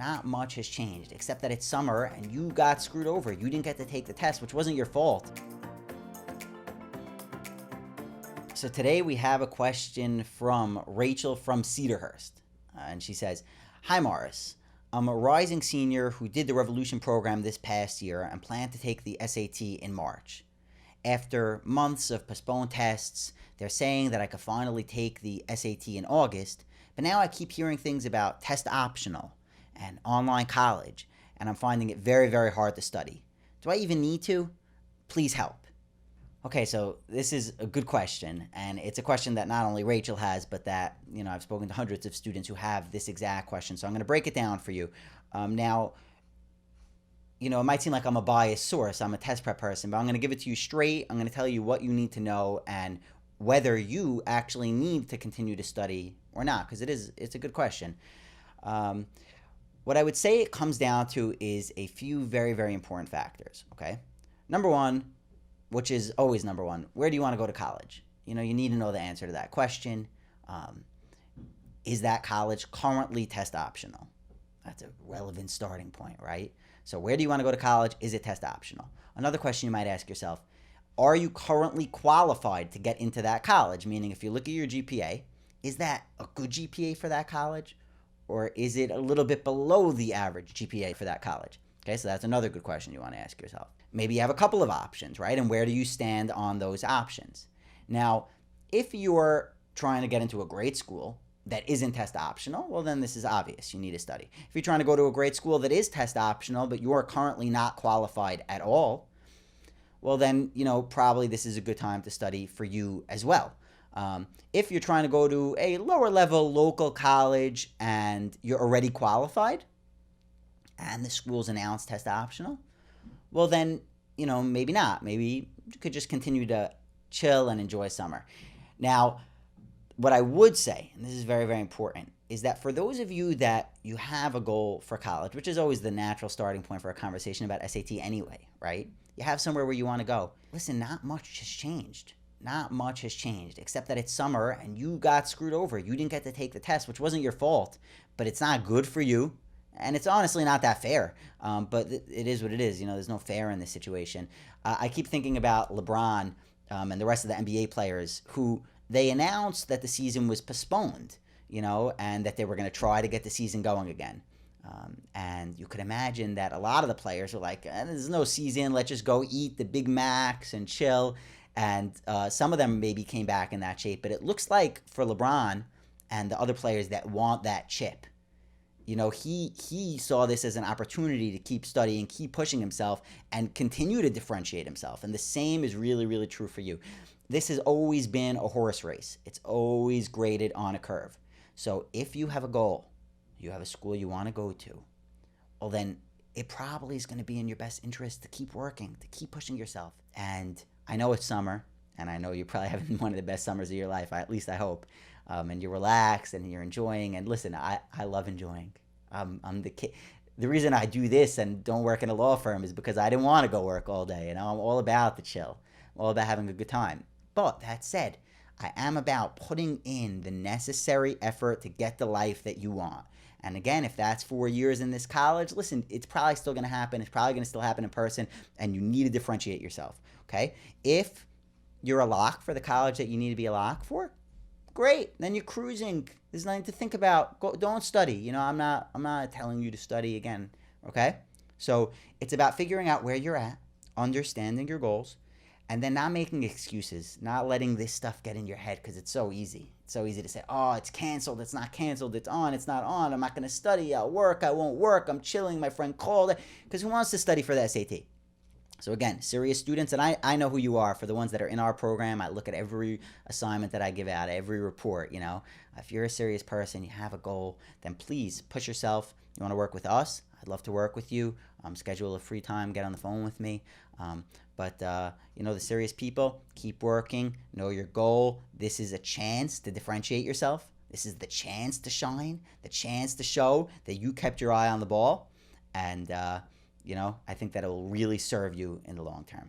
not much has changed, except that it's summer and you got screwed over. You didn't get to take the test, which wasn't your fault. So today we have a question from Rachel from Cedarhurst. And she says, "Hi Morris, I'm a rising senior who did the Revolution program this past year and plan to take the SAT in March. After months of postponed tests, they're saying that I could finally take the SAT in August, but now I keep hearing things about test optional and online college, and I'm finding it very, very hard to study. Do I even need to? Please help." Okay, so this is a good question, and it's a question that not only Rachel has, but that, I've spoken to hundreds of students who have this exact question. So I'm going to break it down for you. Now, it might seem like I'm a biased source. I'm a test prep person, but I'm going to give it to you straight. I'm going to tell you what you need to know and whether you actually need to continue to study or not, because it's a good question. What I would say it comes down to is a few very, very important factors, okay? Number one, which is always number one, where do you want to go to college? You need to know the answer to that question. Is that college currently test optional? That's a relevant starting point, right? So where do you want to go to college? Is it test optional? Another question you might ask yourself, are you currently qualified to get into that college? Meaning if you look at your GPA, is that a good GPA for that college? Or is it a little bit below the average GPA for that college? Okay, so that's another good question you want to ask yourself. Maybe you have a couple of options, right? And where do you stand on those options? Now, if you're trying to get into a great school that isn't test optional, well, then this is obvious. You need to study. If you're trying to go to a great school that is test optional, but you're currently not qualified at all, well, then, probably this is a good time to study for you as well. If you're trying to go to a lower level local college and you're already qualified and the school's announced test optional, well then, maybe not. Maybe you could just continue to chill and enjoy summer. Now, what I would say, and this is very, very important, is that for those of you that you have a goal for college, which is always the natural starting point for a conversation about SAT anyway, right? You have somewhere where you want to go. Listen, not much has changed. Not much has changed, except that it's summer and you got screwed over. You didn't get to take the test, which wasn't your fault, but it's not good for you. And it's honestly not that fair, but it is what it is. There's no fair in this situation. I keep thinking about LeBron and the rest of the NBA players who they announced that the season was postponed, and that they were going to try to get the season going again. And you could imagine that a lot of the players were like, there's no season. Let's just go eat the Big Macs and chill. And some of them maybe came back in that shape. But it looks like for LeBron and the other players that want that chip, he saw this as an opportunity to keep studying, keep pushing himself, and continue to differentiate himself. And the same is really, really true for you. This has always been a horse race. It's always graded on a curve. So if you have a goal, you have a school you want to go to, well then it probably is going to be in your best interest to keep working, to keep pushing yourself. And I know it's summer, and I know you're probably having one of the best summers of your life, at least I hope. And you're relaxed and you're enjoying. And listen, I love enjoying. I'm the kid. The reason I do this and don't work in a law firm is because I didn't want to go work all day. I'm all about the chill. I'm all about having a good time. But that said, I am about putting in the necessary effort to get the life that you want. And again, if that's 4 years in this college, listen, it's probably still going to happen. It's probably going to still happen in person, and you need to differentiate yourself, okay? If you're a lock for the college that you need to be a lock for, great. Then you're cruising. There's nothing to think about. Don't study. I'm not telling you to study again, okay? So it's about figuring out where you're at, understanding your goals, and then not making excuses, not letting this stuff get in your head because it's so easy. It's so easy to say, oh, it's canceled, it's not canceled, it's on, it's not on, I'm not going to study, I'll work, I won't work, I'm chilling, my friend called. Because who wants to study for the SAT? So again, serious students, and I know who you are. For the ones that are in our program, I look at every assignment that I give out, every report, If you're a serious person, you have a goal, then please push yourself. You want to work with us? I'd love to work with you. Schedule a free time, get on the phone with me. But the serious people, keep working, know your goal. This is a chance to differentiate yourself. This is the chance to shine, the chance to show that you kept your eye on the ball. And, I think that it will really serve you in the long term.